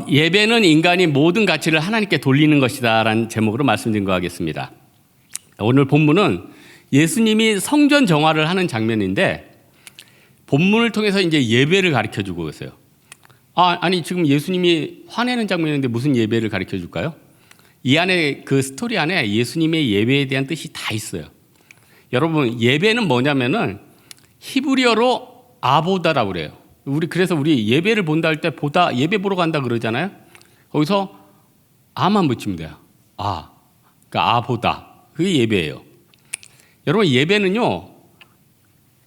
예배는 인간이 모든 가치를 하나님께 돌리는 것이다 라는 제목으로 말씀 증거하겠습니다. 오늘 본문은 예수님이 성전 정화를 하는 장면인데 본문을 통해서 이제 예배를 가르쳐 주고 있어요. 아니 지금 예수님이 화내는 장면인데 무슨 예배를 가르쳐 줄까요? 이 안에 그 스토리 안에 예수님의 예배에 대한 뜻이 다 있어요. 여러분 예배는 뭐냐면은 히브리어로 아보다라고 그래요. 그래서 우리 예배를 본다 할 때 보다 예배 보러 간다 그러잖아요. 거기서 아만 붙이면 돼요. 그러니까 아보다. 그게 예배예요. 여러분 예배는요.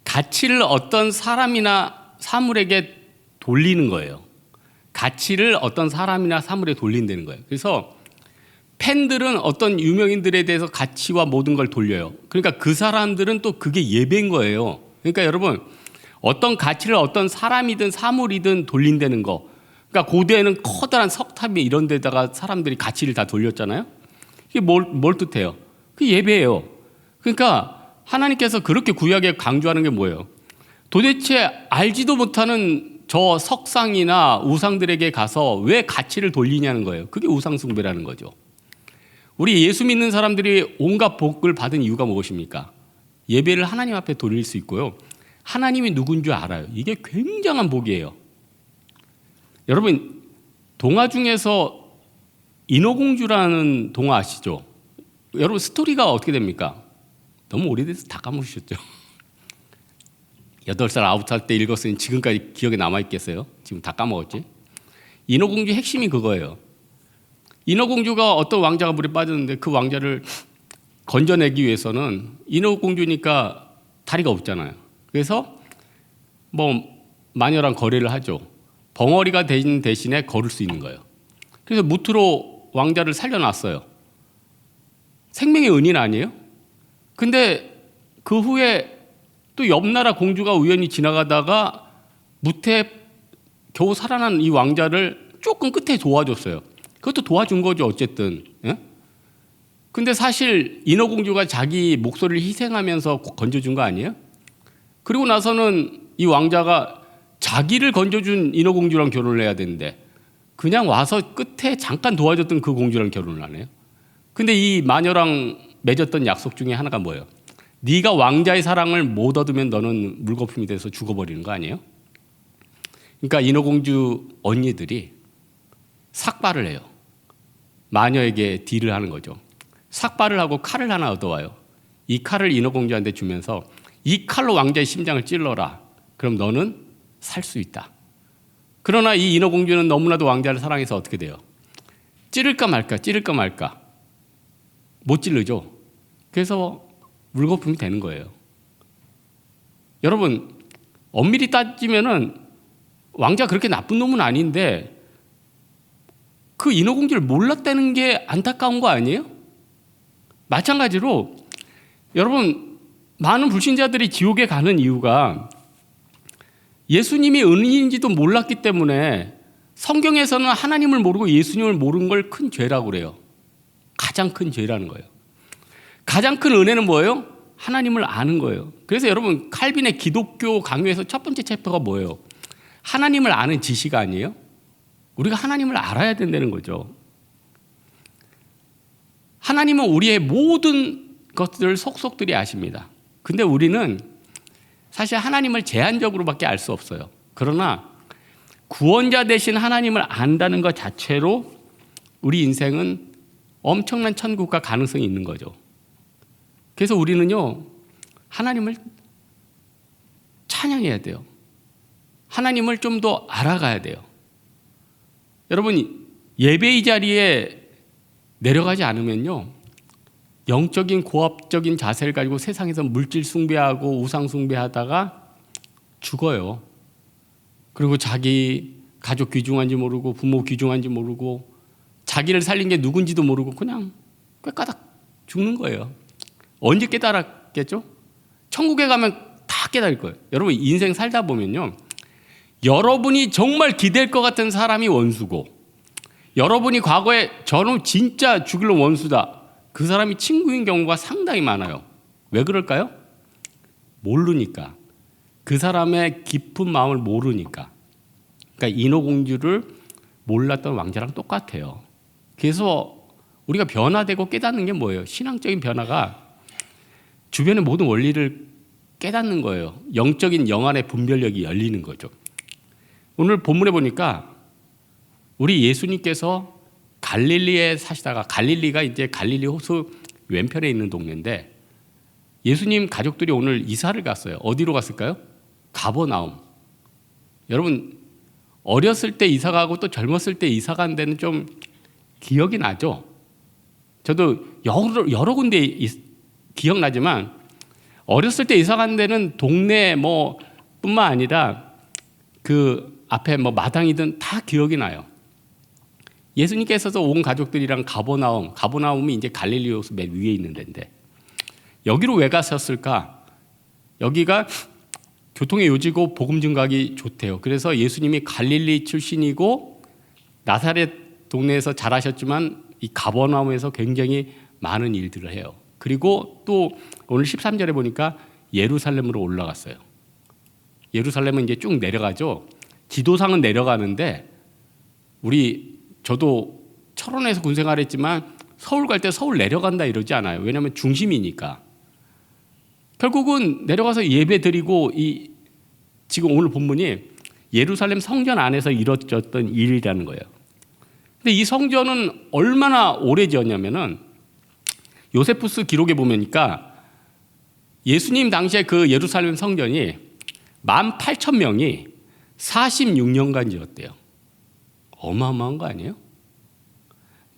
가치를 어떤 사람이나 사물에게 돌리는 거예요. 가치를 어떤 사람이나 사물에 돌린다는 거예요. 그래서 팬들은 어떤 유명인들에 대해서 가치와 모든 걸 돌려요. 그러니까 그 사람들은 또 그게 예배인 거예요. 그러니까 여러분 어떤 가치를 어떤 사람이든 사물이든 돌린다는 거. 그러니까 고대에는 커다란 석탑이 이런 데다가 사람들이 가치를 다 돌렸잖아요. 이게 뭘 뜻해요? 그게 예배예요. 그러니까 하나님께서 그렇게 구약에 강조하는 게 뭐예요? 도대체 알지도 못하는 저 석상이나 우상들에게 가서 왜 가치를 돌리냐는 거예요. 그게 우상 숭배라는 거죠. 우리 예수 믿는 사람들이 온갖 복을 받은 이유가 무엇입니까? 예배를 하나님 앞에 돌릴 수 있고요. 하나님이 누군 줄 알아요. 이게 굉장한 복이에요. 여러분 동화 중에서 인어공주라는 동화 아시죠? 여러분 스토리가 어떻게 됩니까? 너무 오래돼서 다 까먹으셨죠? 8살, 9살 때 읽었으니 지금까지 기억에 남아있겠어요? 지금 다 까먹었지? 인어공주 핵심이 그거예요. 인어공주가 어떤 왕자가 물에 빠졌는데 그 왕자를 건져내기 위해서는 인어공주니까 다리가 없잖아요. 그래서 마녀랑 거래를 하죠. 벙어리가 된 대신에 걸을 수 있는 거예요. 그래서 무트로 왕자를 살려놨어요. 생명의 은인 아니에요? 근데 그 후에 또 옆 나라 공주가 우연히 지나가다가 무태에 겨우 살아난 이 왕자를 조금 끝에 도와줬어요. 그것도 도와준 거죠 어쨌든. 예? 근데 사실 인어공주가 자기 목소리를 희생하면서 건져준 거 아니에요? 그리고 나서는 이 왕자가 자기를 건져준 인어공주랑 결혼을 해야 되는데 그냥 와서 끝에 잠깐 도와줬던 그 공주랑 결혼을 하네요. 근데 이 마녀랑 맺었던 약속 중에 하나가 뭐예요? 네가 왕자의 사랑을 못 얻으면 너는 물거품이 돼서 죽어버리는 거 아니에요? 그러니까 인어공주 언니들이 삭발을 해요. 마녀에게 딜을 하는 거죠. 삭발을 하고 칼을 하나 얻어와요. 이 칼을 인어공주한테 주면서 이 칼로 왕자의 심장을 찔러라. 그럼 너는 살 수 있다. 그러나 이 인어공주는 너무나도 왕자를 사랑해서 어떻게 돼요? 찌를까 말까. 못 찌르죠. 그래서 물거품이 되는 거예요. 여러분 엄밀히 따지면은 왕자가 그렇게 나쁜 놈은 아닌데 그 인어공주를 몰랐다는 게 안타까운 거 아니에요? 마찬가지로 여러분 많은 불신자들이 지옥에 가는 이유가 예수님이 은인인지도 몰랐기 때문에 성경에서는 하나님을 모르고 예수님을 모르는 걸 큰 죄라고 그래요. 가장 큰 죄라는 거예요. 가장 큰 은혜는 뭐예요? 하나님을 아는 거예요. 그래서 여러분 칼빈의 기독교 강요에서 첫 번째 챕터가 뭐예요? 하나님을 아는 지식 아니에요? 우리가 하나님을 알아야 된다는 거죠. 하나님은 우리의 모든 것들을 속속들이 아십니다. 근데 우리는 사실 하나님을 제한적으로밖에 알 수 없어요. 그러나 구원자 되신 하나님을 안다는 것 자체로 우리 인생은 엄청난 천국과 가능성이 있는 거죠. 그래서 우리는요 하나님을 찬양해야 돼요. 하나님을 좀 더 알아가야 돼요. 여러분 예배의 자리에 내려가지 않으면요 영적인 고압적인 자세를 가지고 세상에서 물질 숭배하고 우상 숭배하다가 죽어요. 그리고 자기 가족 귀중한지 모르고 부모 귀중한지 모르고 자기를 살린 게 누군지도 모르고 그냥 꾀까닥 죽는 거예요. 언제 깨달았겠죠? 천국에 가면 다 깨달을 거예요. 여러분 인생 살다 보면요 여러분이 정말 기댈 것 같은 사람이 원수고 여러분이 과거에 저는 진짜 죽일 원수다 그 사람이 친구인 경우가 상당히 많아요. 왜 그럴까요? 모르니까. 그 사람의 깊은 마음을 모르니까. 그러니까 인어공주를 몰랐던 왕자랑 똑같아요. 그래서 우리가 변화되고 깨닫는 게 뭐예요? 신앙적인 변화가 주변의 모든 원리를 깨닫는 거예요. 영적인 영안의 분별력이 열리는 거죠. 오늘 본문에 보니까 우리 예수님께서 갈릴리에 사시다가, 갈릴리가 이제 갈릴리 호수 왼편에 있는 동네인데, 예수님 가족들이 오늘 이사를 갔어요. 어디로 갔을까요? 가버나움. 여러분, 어렸을 때 이사 가고 또 젊었을 때 이사 간 데는 좀 기억이 나죠? 저도 여러 군데 기억나지만, 어렸을 때 이사 간 데는 동네 뿐만 아니라 그 앞에 마당이든 다 기억이 나요. 예수님께서도 온 가족들이랑 가버나움이 이제 갈릴리 호수 맨 위에 있는 데인데, 여기로 왜 가셨을까? 여기가 교통의 요지고 복음 증가하기 좋대요. 그래서 예수님이 갈릴리 출신이고 나사렛 동네에서 자라셨지만 이 가버나움에서 굉장히 많은 일들을 해요. 그리고 또 오늘 13절에 보니까 예루살렘으로 올라갔어요. 예루살렘은 이제 쭉 내려가죠. 지도상은 내려가는데, 저도 철원에서 군생활했지만 서울 갈 때 서울 내려간다 이러지 않아요. 왜냐하면 중심이니까. 결국은 내려가서 예배 드리고, 지금 오늘 본문이 예루살렘 성전 안에서 이루어졌던 일이라는 거예요. 근데 이 성전은 얼마나 오래 지었냐면은, 요세푸스 기록에 보니까 예수님 당시에 그 예루살렘 성전이 18,000명이 46년간 지었대요. 어마어마한 거 아니에요?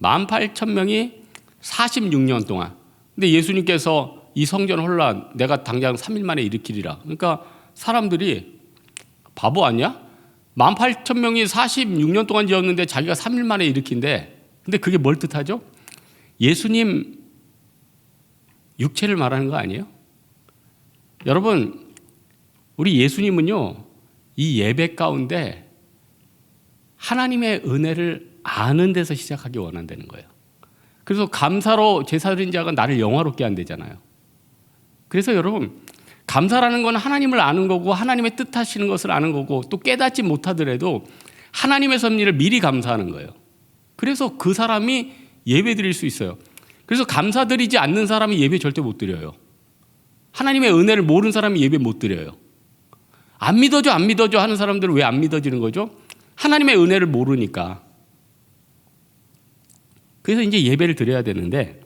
18,000명이 46년 동안. 근데 예수님께서 이 성전 혼란 내가 당장 3일 만에 일으키리라. 그러니까 사람들이 바보 아니야? 18,000명이 46년 동안 지었는데 자기가 3일 만에 일으킨대. 근데 그게 뭘 뜻하죠? 예수님 육체를 말하는 거 아니에요? 여러분, 우리 예수님은요, 이 예배 가운데 하나님의 은혜를 아는 데서 시작하기 원한다는 거예요. 그래서 감사로 제사드린 자가 나를 영화롭게 한대잖아요. 그래서 여러분, 감사라는 건 하나님을 아는 거고, 하나님의 뜻하시는 것을 아는 거고, 또 깨닫지 못하더라도 하나님의 섭리를 미리 감사하는 거예요. 그래서 그 사람이 예배 드릴 수 있어요. 그래서 감사드리지 않는 사람이 예배 절대 못 드려요. 하나님의 은혜를 모르는 사람이 예배 못 드려요. 안 믿어져 하는 사람들은 왜 안 믿어지는 거죠? 하나님의 은혜를 모르니까. 그래서 이제 예배를 드려야 되는데,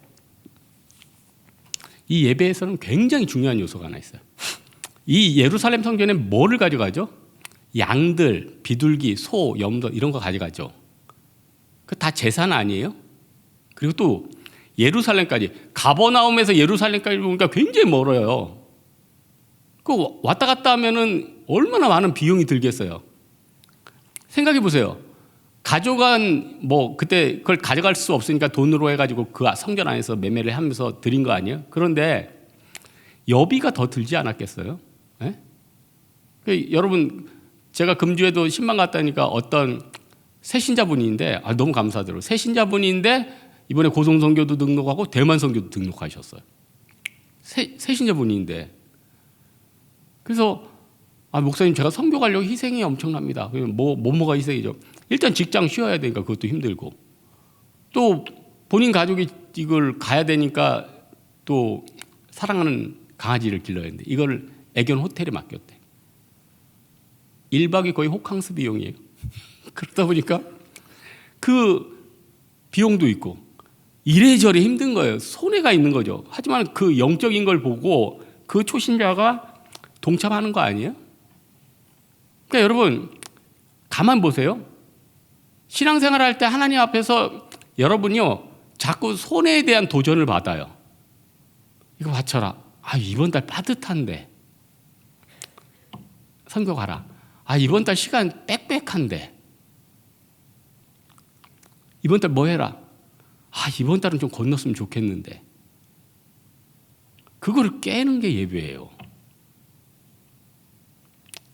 이 예배에서는 굉장히 중요한 요소가 하나 있어요. 이 예루살렘 성전에 뭐를 가져가죠? 양들, 비둘기, 소, 염소 이런 거 가져가죠. 그 다 제사는 아니에요? 그리고 또 예루살렘까지, 가버나움에서 예루살렘까지 보니까 굉장히 멀어요. 그 왔다 갔다 하면은 얼마나 많은 비용이 들겠어요. 생각해 보세요. 가져간 그때 그걸 가져갈 수 없으니까 돈으로 해가지고 그 성전 안에서 매매를 하면서 드린 거 아니에요? 그런데 여비가 더 들지 않았겠어요? 네? 여러분, 제가 금주에도 신방 갔다니까 어떤 새신자분인데, 너무 감사드려요. 새신자분인데 이번에 고성선교도 등록하고 대만선교도 등록하셨어요. 새신자분인데. 그래서 목사님, 제가 선교 가려고 희생이 엄청납니다. 뭐가 희생이죠? 일단 직장 쉬어야 되니까 그것도 힘들고, 또 본인 가족이 이걸 가야 되니까 또 사랑하는 강아지를 길러야 되는데 이걸 애견 호텔에 맡겼대. 1박이 거의 호캉스 비용이에요. 그러다 보니까 그 비용도 있고 이래저래 힘든 거예요. 손해가 있는 거죠. 하지만 그 영적인 걸 보고 그 초신자가 동참하는 거 아니에요? 그러니까 여러분, 가만 보세요. 신앙생활 할 때 하나님 앞에서 여러분이요, 자꾸 손해에 대한 도전을 받아요. 이거 바쳐라. 이번 달 빠듯한데. 선교 가라. 이번 달 시간 빽빽한데. 이번 달 뭐 해라. 이번 달은 좀 건넜으면 좋겠는데. 그거를 깨는 게 예배예요.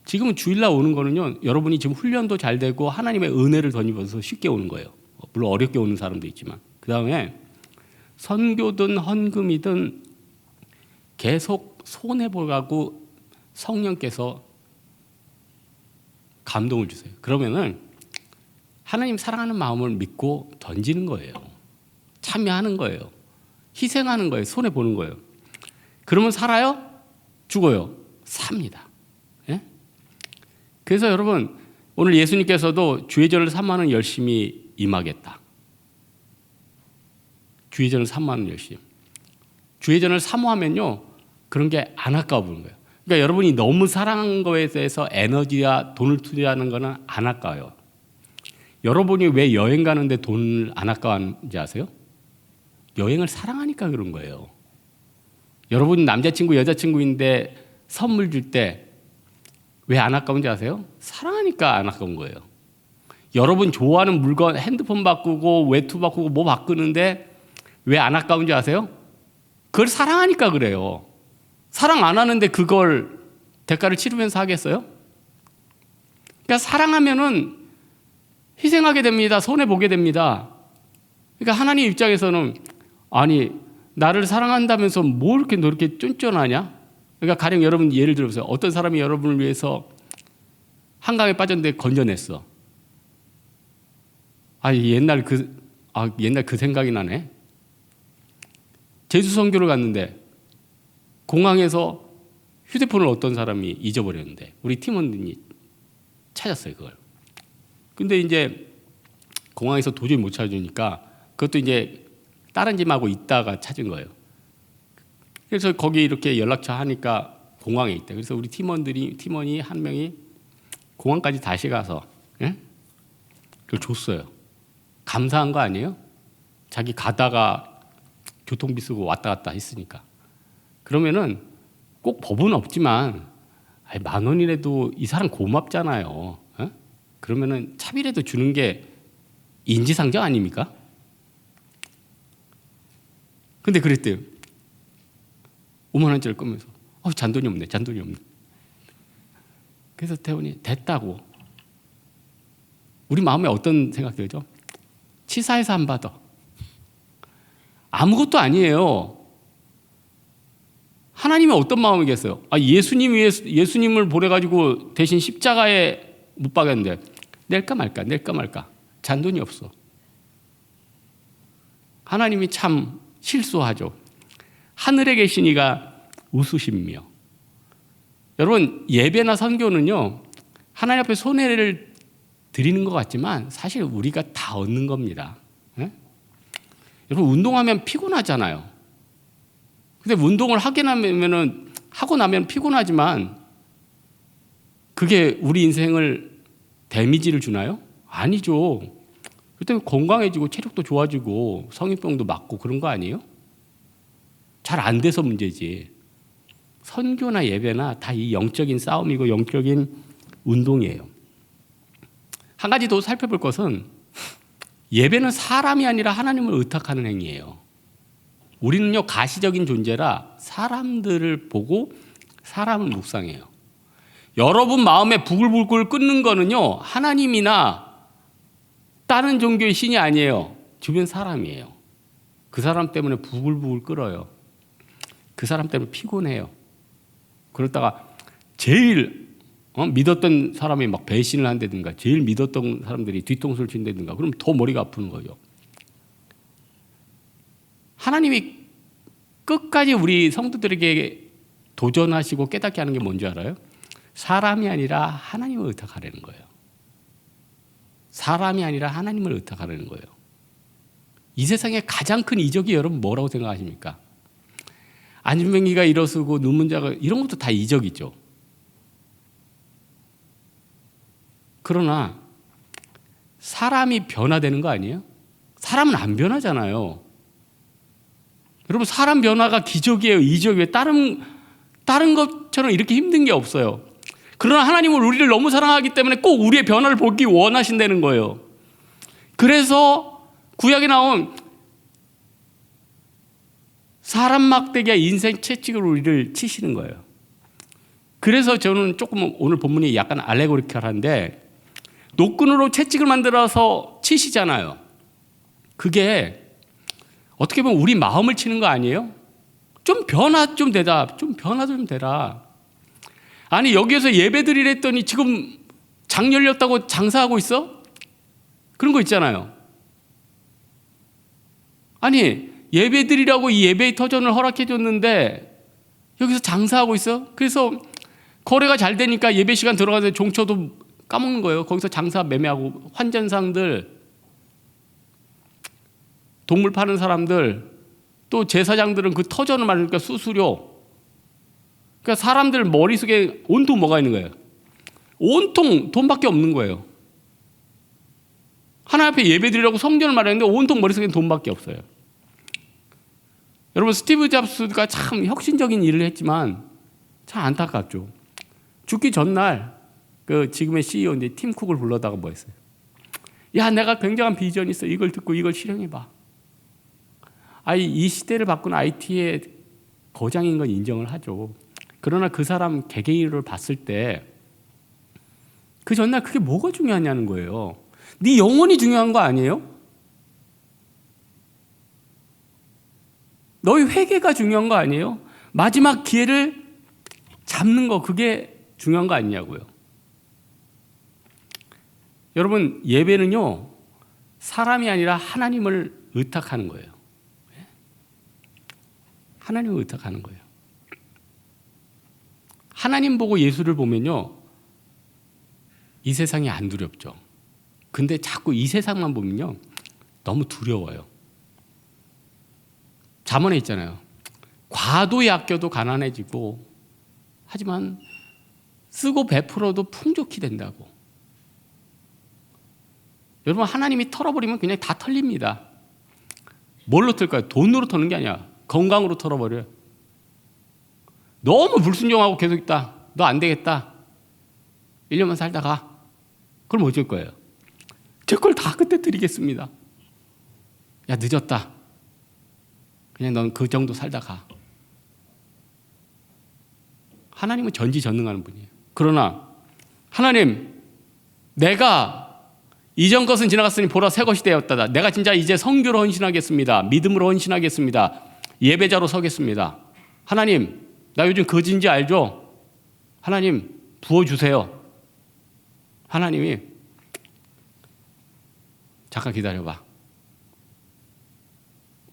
지금은 주일날 오는 거는요, 여러분이 지금 훈련도 잘 되고 하나님의 은혜를 덧입어서 쉽게 오는 거예요. 물론 어렵게 오는 사람도 있지만. 그 다음에 선교든 헌금이든 계속 손해보라고 성령께서 감동을 주세요. 그러면은 하나님 사랑하는 마음을 믿고 던지는 거예요. 참여하는 거예요. 희생하는 거예요. 손해보는 거예요. 그러면 살아요? 죽어요? 삽니다. 예? 그래서 여러분, 오늘 예수님께서도 주의전을 삼아는 열심히 임하겠다. 주의전을 사모하는 열심. 주의전을 사모하면요, 그런 게 안 아까워 보이는 거예요. 그러니까 여러분이 너무 사랑한 거에 대해서 에너지와 돈을 투자하는 거는 안 아까워요. 여러분이 왜 여행 가는데 돈을 안 아까워하는지 아세요? 여행을 사랑하니까 그런 거예요. 여러분 남자친구, 여자친구인데 선물 줄 때 왜 안 아까운지 아세요? 사랑하니까 안 아까운 거예요. 여러분 좋아하는 물건, 핸드폰 바꾸고 외투 바꾸고 뭐 바꾸는데 왜 안 아까운지 아세요? 그걸 사랑하니까 그래요. 사랑 안 하는데 그걸 대가를 치르면서 하겠어요? 그러니까 사랑하면은 희생하게 됩니다. 손해보게 됩니다. 그러니까 하나님 입장에서는 아니 나를 사랑한다면서 뭐 이렇게 너 이렇게 쫀쫀하냐? 그러니까 가령 여러분 예를 들어보세요. 어떤 사람이 여러분을 위해서 한강에 빠졌는데 건져냈어. 옛날 그 생각이 나네. 제주 선교를 갔는데 공항에서 휴대폰을 어떤 사람이 잊어버렸는데 우리 팀원들이 찾았어요, 그걸. 근데 이제 공항에서 도저히 못 찾으니까 그것도 이제 다른 집하고 있다가 찾은 거예요. 그래서 거기 이렇게 연락처 하니까 공항에 있대. 그래서 우리 팀원이 한 명이 공항까지 다시 가서 그걸 줬어요. 감사한 거 아니에요? 자기 가다가 교통비 쓰고 왔다 갔다 했으니까. 그러면은 꼭 법은 없지만 10,000원이라도 이 사람 고맙잖아요. 그러면은 차비라도 주는 게 인지상정 아닙니까? 근데 그랬대요. 50,000원짜리 끄면서 잔돈이 없네. 그래서 태훈이 됐다고. 우리 마음에 어떤 생각 들죠? 치사해서 안 받아. 아무것도 아니에요. 하나님이 어떤 마음이겠어요? 예수님을 보내가지고 대신 십자가에 못 박았는데 낼까 말까. 잔돈이 없어. 하나님이 참 실수하죠. 하늘에 계신 이가 웃으시며. 여러분 예배나 선교는요 하나님 앞에 손해를 드리는 것 같지만 사실 우리가 다 얻는 겁니다. 여러분 운동하면 피곤하잖아요. 근데 운동을 하고 나면 피곤하지만 그게 우리 인생을 데미지를 주나요? 아니죠. 그때 건강해지고 체력도 좋아지고 성인병도 막고 그런 거 아니에요? 잘 안 돼서 문제지. 선교나 예배나 다 이 영적인 싸움이고 영적인 운동이에요. 한 가지 더 살펴볼 것은 예배는 사람이 아니라 하나님을 의탁하는 행위예요. 우리는요 가시적인 존재라 사람들을 보고 사람을 묵상해요. 여러분 마음에 부글부글 끓는 거는요 하나님이나 다른 종교의 신이 아니에요. 주변 사람이에요. 그 사람 때문에 부글부글 끓어요. 그 사람 때문에 피곤해요. 그러다가 제일 믿었던 사람이 막 배신을 한다든가 제일 믿었던 사람들이 뒤통수를 친다든가 그럼 더 머리가 아픈 거예요. 하나님이 끝까지 우리 성도들에게 도전하시고 깨닫게 하는 게 뭔지 알아요? 사람이 아니라 하나님을 의탁하라는 거예요. 사람이 아니라 하나님을 의탁하라는 거예요. 이 세상에 가장 큰 이적이 여러분 뭐라고 생각하십니까? 안진뱅이가 일어서고 눈먼 자가 이런 것도 다 이적이죠. 그러나 사람이 변화되는 거 아니에요? 사람은 안 변하잖아요. 여러분 사람 변화가 기적이에요. 이적이에요. 다른 것처럼 이렇게 힘든 게 없어요. 그러나 하나님은 우리를 너무 사랑하기 때문에 꼭 우리의 변화를 보기 원하신다는 거예요. 그래서 구약에 나온 사람 막대기와 인생 채찍으로 우리를 치시는 거예요. 그래서 저는 조금 오늘 본문이 약간 알레고리컬한데 노끈으로 채찍을 만들어서 치시잖아요. 그게 어떻게 보면 우리 마음을 치는 거 아니에요? 좀 변화 좀 되라. 아니 여기에서 예배 드리랬더니 지금 장 열렸다고 장사하고 있어? 그런 거 있잖아요. 아니, 예배드리라고 이 예배의 터전을 허락해 줬는데 여기서 장사하고 있어? 그래서 거래가 잘 되니까 예배 시간 들어가서 종초도 까먹는 거예요. 거기서 장사 매매하고, 환전상들, 동물 파는 사람들, 또 제사장들은 그 터전을 만드니까 수수료. 그러니까 사람들 머릿속에 온통 뭐가 있는 거예요? 온통 돈밖에 없는 거예요. 하나님 앞에 예배드리라고 성전을 마련했는데 온통 머릿속에 돈밖에 없어요. 여러분, 스티브 잡스가 참 혁신적인 일을 했지만 참 안타깝죠. 죽기 전날 그 지금의 CEO인데 팀 쿡을 불러다가 뭐 했어요? 야, 내가 굉장한 비전이 있어. 이걸 듣고 이걸 실행해봐. 이 시대를 바꾼 IT의 거장인 건 인정을 하죠. 그러나 그 사람 개개인을 봤을 때 그 전날 그게 뭐가 중요하냐는 거예요. 네 영혼이 중요한 거 아니에요? 너희 회개가 중요한 거 아니에요? 마지막 기회를 잡는 거, 그게 중요한 거 아니냐고요. 여러분, 예배는요, 사람이 아니라 하나님을 의탁하는 거예요. 하나님을 의탁하는 거예요. 하나님 보고 예수를 보면요, 이 세상이 안 두렵죠. 근데 자꾸 이 세상만 보면요, 너무 두려워요. 잠언에 있잖아요. 과도에 아껴도 가난해지고, 하지만 쓰고 베풀어도 풍족히 된다고. 여러분, 하나님이 털어버리면 그냥 다 털립니다. 뭘로 털까요? 돈으로 터는 게 아니야. 건강으로 털어버려요. 너무 불순종하고 계속 있다. 너 안 되겠다. 1년만 살다가. 그럼 어쩔 거예요? 제 걸 다 그때 드리겠습니다. 야, 늦었다. 그냥 넌 그 정도 살다 가. 하나님은 전지전능하는 분이에요. 그러나 하나님, 내가 이전 것은 지나갔으니 보라 새 것이 되었다. 내가 진짜 이제 선교로 헌신하겠습니다. 믿음으로 헌신하겠습니다. 예배자로 서겠습니다. 하나님, 나 요즘 거지인지 알죠? 하나님, 부어주세요. 하나님이 잠깐 기다려봐.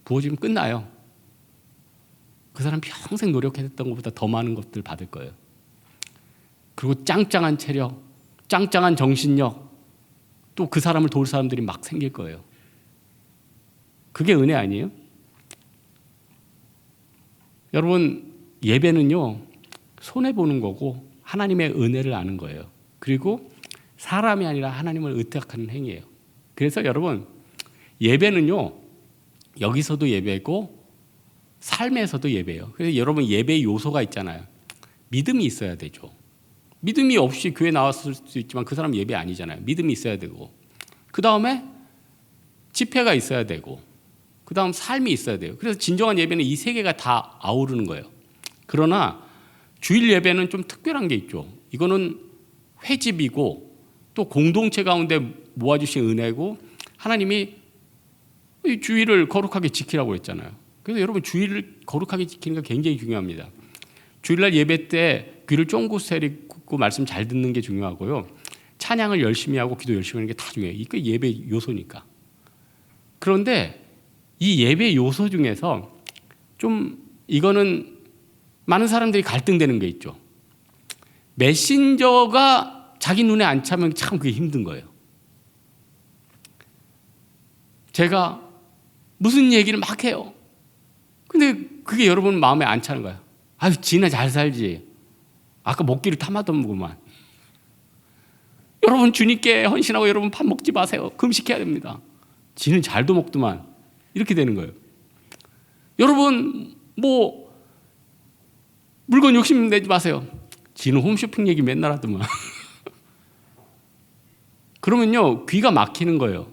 부어주면 끝나요. 그 사람 평생 노력했던 것보다 더 많은 것들 받을 거예요. 그리고 짱짱한 체력, 짱짱한 정신력, 또 그 사람을 도울 사람들이 막 생길 거예요. 그게 은혜 아니에요? 여러분, 예배는요, 손해보는 거고 하나님의 은혜를 아는 거예요. 그리고 사람이 아니라 하나님을 의탁하는 행위예요. 그래서 여러분, 예배는요, 여기서도 예배고 삶에서도 예배예요. 그래서 여러분, 예배의 요소가 있잖아요. 믿음이 있어야 되죠. 믿음이 없이 교회 나왔을 수 있지만 그 사람은 예배 아니잖아요. 믿음이 있어야 되고, 그 다음에 집회가 있어야 되고, 그 다음 삶이 있어야 돼요. 그래서 진정한 예배는 이 세 개가 다 아우르는 거예요. 그러나 주일 예배는 좀 특별한 게 있죠. 이거는 회집이고 또 공동체 가운데 모아주신 은혜고, 하나님이 이 주일을 거룩하게 지키라고 했잖아요. 그래서 여러분, 주일을 거룩하게 지키는 게 굉장히 중요합니다. 주일날 예배 때 귀를 쫑긋 세리고 말씀 잘 듣는 게 중요하고요. 찬양을 열심히 하고 기도 열심히 하는 게 다 중요해요. 이게 예배 요소니까. 그런데 이 예배 요소 중에서 좀 이거는 많은 사람들이 갈등되는 게 있죠. 메신저가 자기 눈에 안 차면 참 그게 힘든 거예요. 제가 무슨 얘기를 막 해요. 근데 그게 여러분 마음에 안 차는 거예요. 아유, 지나 잘 살지. 아까 먹기를 탐하던구만. 여러분, 주님께 헌신하고 여러분 밥 먹지 마세요. 금식해야 됩니다. 지는 잘도 먹더만. 이렇게 되는 거예요. 여러분, 뭐 물건 욕심 내지 마세요. 지는 홈쇼핑 얘기 맨날 하더만. 그러면요, 귀가 막히는 거예요.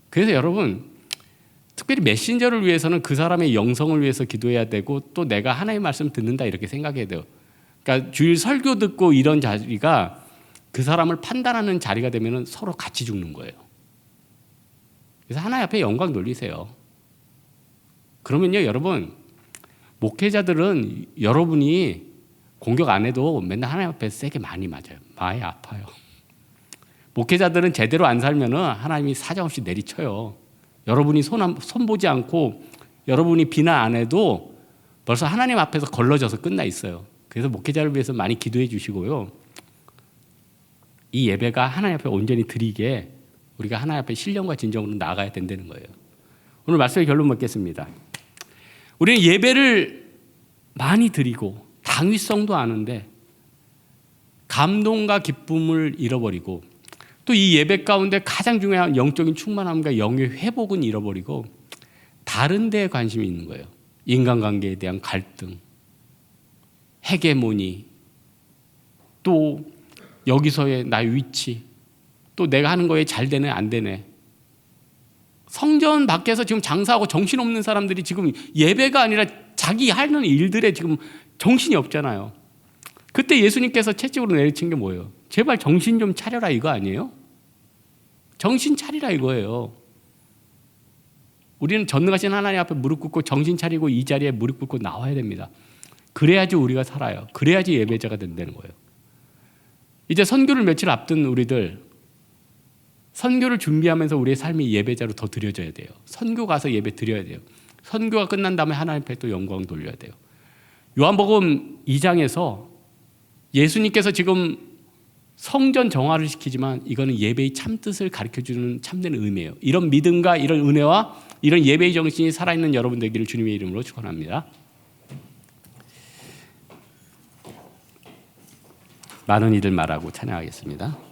그래서 여러분, 특별히 메신저를 위해서는 그 사람의 영성을 위해서 기도해야 되고, 또 내가 하나님의 말씀 듣는다 이렇게 생각해야 돼요. 그러니까 주일 설교 듣고 이런 자리가 그 사람을 판단하는 자리가 되면 서로 같이 죽는 거예요. 그래서 하나님 앞에 영광 돌리세요. 그러면요, 여러분, 목회자들은 여러분이 공격 안 해도 맨날 하나님 앞에 세게 많이 맞아요. 많이 아파요. 목회자들은 제대로 안 살면은 하나님이 사정없이 내리쳐요. 여러분이 손보지 않고 여러분이 비난 안 해도 벌써 하나님 앞에서 걸러져서 끝나 있어요. 그래서 목회자를 위해서 많이 기도해 주시고요. 이 예배가 하나님 앞에 온전히 드리게 우리가 하나님 앞에 신령과 진정으로 나아가야 된다는 거예요. 오늘 말씀의 결론 맺겠습니다. 우리는 예배를 많이 드리고 당위성도 아는데 감동과 기쁨을 잃어버리고 또 이 예배 가운데 가장 중요한 영적인 충만함과 영의 회복은 잃어버리고 다른 데에 관심이 있는 거예요. 인간관계에 대한 갈등, 헤게모니, 또 여기서의 나의 위치, 또 내가 하는 거에 잘 되네 안 되네. 성전 밖에서 지금 장사하고 정신없는 사람들이 지금 예배가 아니라 자기 하는 일들에 지금 정신이 없잖아요. 그때 예수님께서 채찍으로 내리친 게 뭐예요? 제발 정신 좀 차려라 이거 아니에요? 정신 차리라 이거예요. 우리는 전능하신 하나님 앞에 무릎 꿇고 정신 차리고 이 자리에 무릎 꿇고 나와야 됩니다. 그래야지 우리가 살아요. 그래야지 예배자가 된다는 거예요. 이제 선교를 며칠 앞둔 우리들, 선교를 준비하면서 우리의 삶이 예배자로 더 드려져야 돼요. 선교 가서 예배 드려야 돼요. 선교가 끝난 다음에 하나님 앞에 또 영광 돌려야 돼요. 요한복음 2장에서 예수님께서 지금 성전 정화를 시키지만 이거는 예배의 참뜻을 가르쳐주는 참된 의미예요. 이런 믿음과 이런 은혜와 이런 예배의 정신이 살아있는 여러분 되기를 주님의 이름으로 축원합니다. 많은 이들 말하고 찬양하겠습니다.